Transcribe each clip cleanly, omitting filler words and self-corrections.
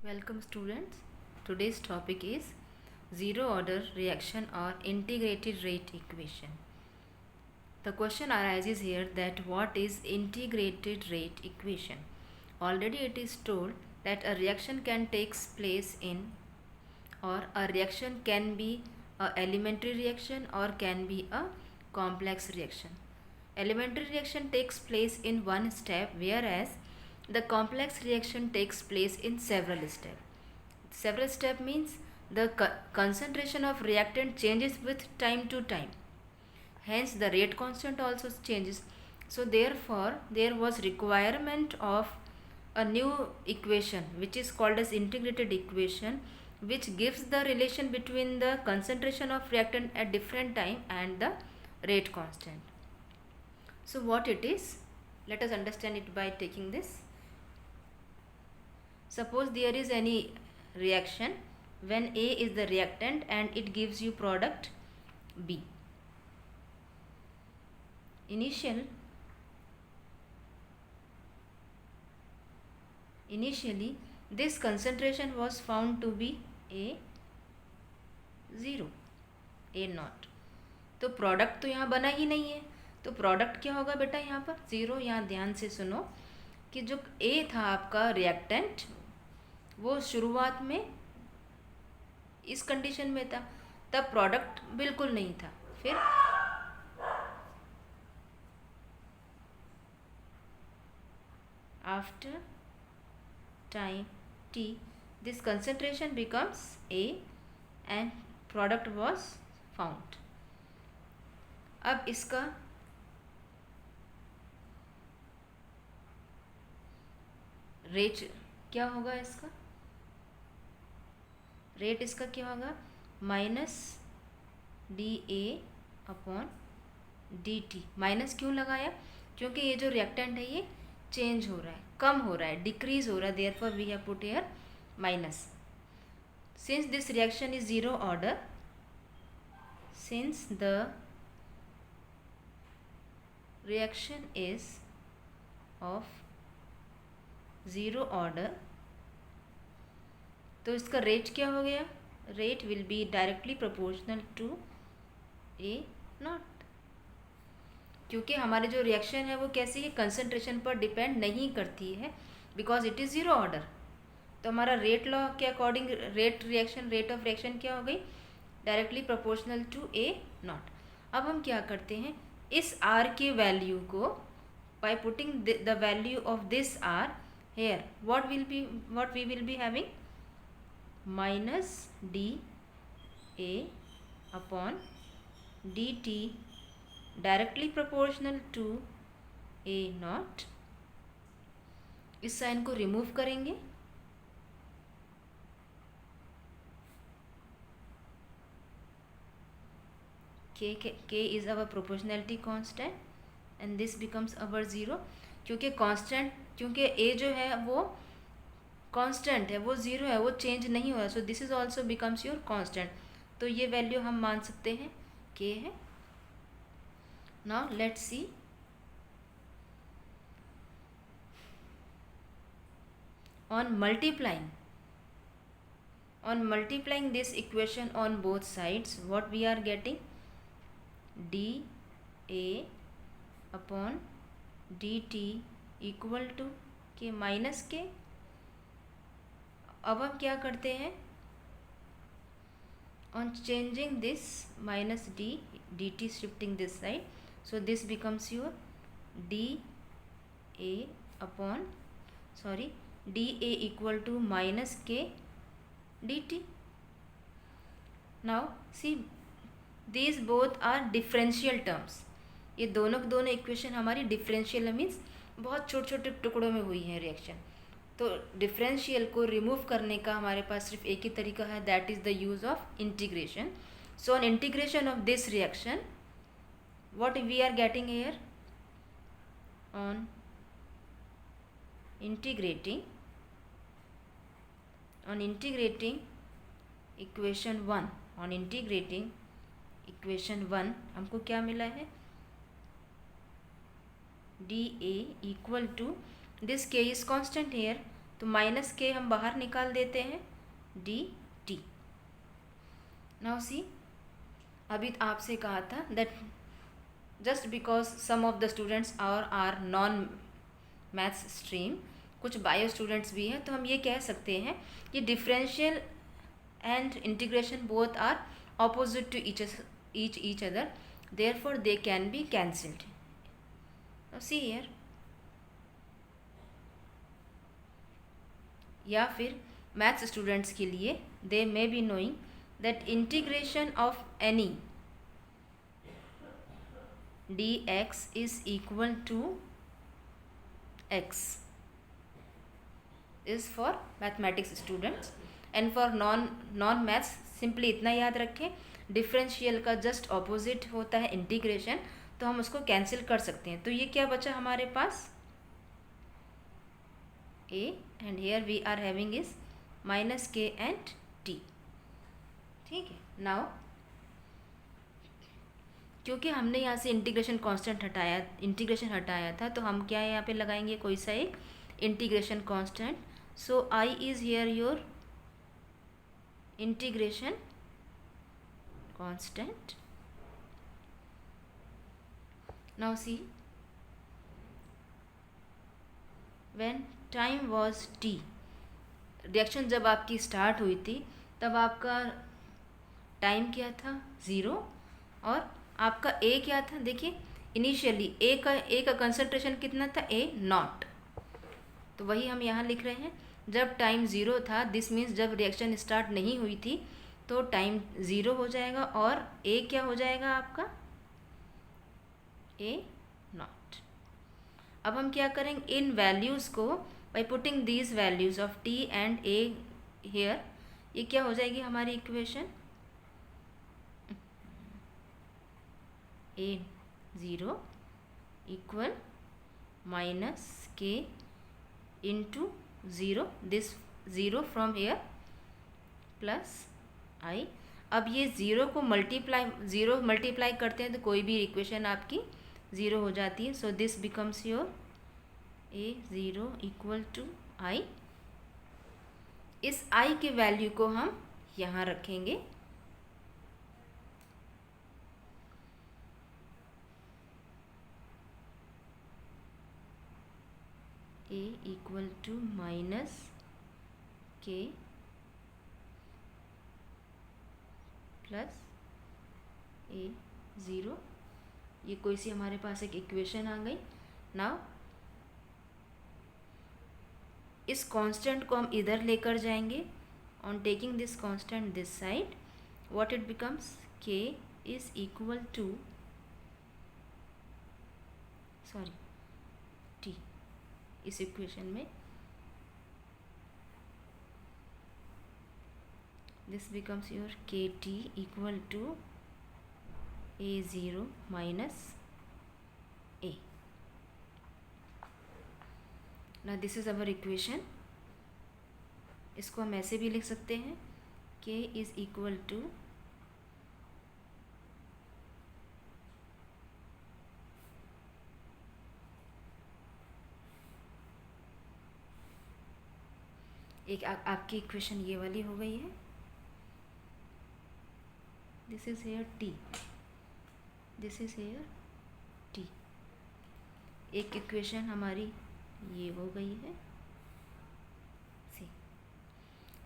Welcome students. Today's topic is zero order reaction or integrated rate equation. The question arises here that what is integrated rate equation? Already it is told that a reaction can take place in or a reaction can be a elementary reaction or can be a complex reaction. Elementary reaction takes place in one step, whereas the complex reaction takes place in several steps. Several step means the concentration of reactant changes with time to time. Hence the rate constant also changes. So therefore there was requirement of a new equation which is called as integrated equation, which gives the relation between the concentration of reactant at different time and the rate constant. So what it is, let us understand it by taking this. Suppose there is any reaction when A is the reactant and it gives you product B. Initially this concentration was found to be A0, A0. तो product तो यहाँ बना ही नहीं है, तो product क्या होगा बेटा यहाँ पर? ज़ीरो। यहाँ ध्यान से सुनो कि जो ए था आपका रिएक्टेंट वो शुरुआत में इस कंडीशन में था, तब प्रोडक्ट बिल्कुल नहीं था। फिर after time t this concentration becomes A and product was found. अब इसका रेट क्या होगा? इसका रेट इसका क्या होगा? Minus d a upon d T. Minus क्यों लगाया? क्योंकि ये जो रिएक्टेंट है ये चेंज हो रहा है, कम हो रहा है, डिक्रीज हो रहा है, therefore we have put here minus. Since this reaction is zero order, since the reaction is of zero order, तो इसका रेट क्या हो गया? Rate will be directly proportional to a naught. क्योंकि हमारे जो रिएक्शन है वो कैसी है? कंसंट्रेशन पर डिपेंड नहीं करती है, because it is zero order. तो हमारा रेट लॉ के अकॉर्डिंग रेट ऑफ रिएक्शन क्या हो गई? Directly proportional to a naught. अब हम क्या करते हैं, इस आर के वैल्यू को by putting the value of this R here, what we will be having? Minus d a upon d t directly proportional to a naught. इस sign को रिमूव करेंगे, k is our proportionality constant and this becomes our zero. क्योंकि constant, क्योंकि a जो है वो constant है, वो ज़ीरो है, वो चेंज नहीं हो रहा, so this is also becomes your constant. तो ये वैल्यू हम मान सकते हैं k है. Now let's see. On multiplying this equation on both sides, what we are getting? D A upon dt equal to k minus k. अब हम क्या करते हैं? On changing this minus d, dt shifting this side, so this becomes your d a upon d a equal to minus k dt. Now see, these both are differential terms. ये दोनों के दोनों equation हमारी differential means बहुत छोटे छोटे टुकड़ों में हुई है रिएक्शन. तो डिफरेंशियल को रिमूव करने का हमारे पास सिर्फ एक ही तरीका है, that is the use of integration. So on integration of this reaction, what we are getting here? On integrating equation one, on integrating equation one हमको क्या मिला है? D a equal to, this k is constant here, तो minus k हम बाहर निकाल देते हैं, डी टी। नाउ सी, अभी आपसे कहा था that just because some of the students are non maths stream, कुछ बायो स्टूडेंट्स भी हैं, तो हम ये कह सकते हैं कि differential and integration both are opposite to each other, therefore they can be cancelled. Now see here, या फिर मैथ्स स्टूडेंट्स के लिए they may be knowing that integration of any dx is equal to x is for mathematics students, and for non maths simply इतना याद रखें, differential का just opposite होता है इंटीग्रेशन, तो हम उसको कैंसिल कर सकते हैं। तो ये क्या बचा हमारे पास, a, and here we are having is minus k and t। ठीक है, नाउ क्योंकि हमने यहाँ से इंटीग्रेशन हटाया था, तो हम क्या यहाँ पे लगाएंगे, कोई सा एक integration constant. So I is here your integration constant. Now see, when time was t, reaction जब आपकी स्टार्ट हुई थी तब आपका टाइम क्या था, 0, और आपका a क्या था, देखिए इनिशियली a का कंसंट्रेशन कितना था, a नॉट, तो वही हम यहाँ लिख रहे हैं। जब टाइम 0 था, दिस मीन्स जब रिएक्शन स्टार्ट नहीं हुई थी, तो टाइम 0 हो जाएगा और a क्या हो जाएगा आपका, a नॉट। अब हम क्या करेंगे, इन वैल्यूज़ को by putting these values of t and a here, ये क्या हो जाएगी हमारी equation, a0 equal minus k into 0, this 0 from here plus i। अब ये 0 मल्टीप्लाई करते हैं तो कोई भी इक्वेशन आपकी 0 हो जाती है। So this becomes your a0 equal to i। इस i के वैल्यू को हम यहाँ रखेंगे, a equal to minus k plus a0। ये कोई सी हमारे पास एक इक्वेशन आ गई। नाउ इस कांस्टेंट को हम इधर लेकर जाएंगे, on taking this constant this side, what it becomes, k is equal to t। इस इक्वेशन में this becomes your kt equal to a0 minus a। ना दिस इज अवर इक्वेशन। इसको हम ऐसे भी लिख सकते हैं, k इज इक्वल टू एक आपकी इक्वेशन ये वाली हो गई है, this is here t, this is here t। एक इक्वेशन हमारी ये हो गई है। सी,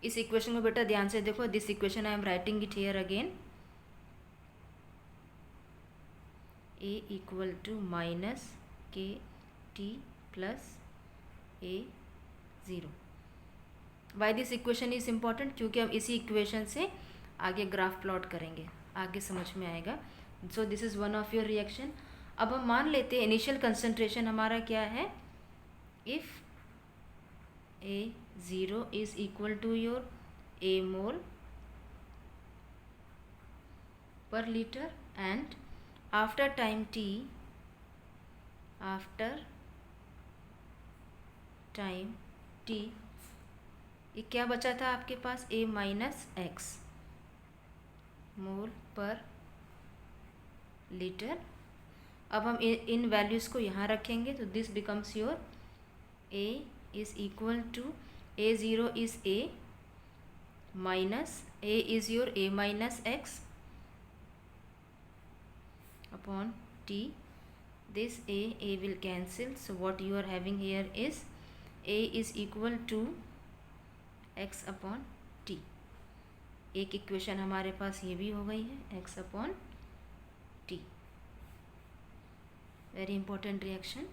इस इक्वेशन को बेटा ध्यान से देखो, this equation I am writing it here again, a equal to minus k t plus a0। Why this equation is important, क्योंकि हम इसी इक्वेशन से आगे ग्राफ प्लॉट करेंगे, आगे समझ में आएगा। So this is one of your reaction. अब हम मान लेते हैं इनिशियल कंसंट्रेशन हमारा क्या है, if a0 is equal to your a mole per litre, and after time t, ये क्या बचा था आपके पास, a minus x mole per litre. अब हम इन वैल्यूज़ को यहाँ रखेंगे, तो this becomes your a is equal to A0 is A minus A is your A minus x upon T. This A will cancel, so what you are having here is A is equal to x upon T. एक equation हमारे पास ये भी हो गई है, x upon T. Very important reaction.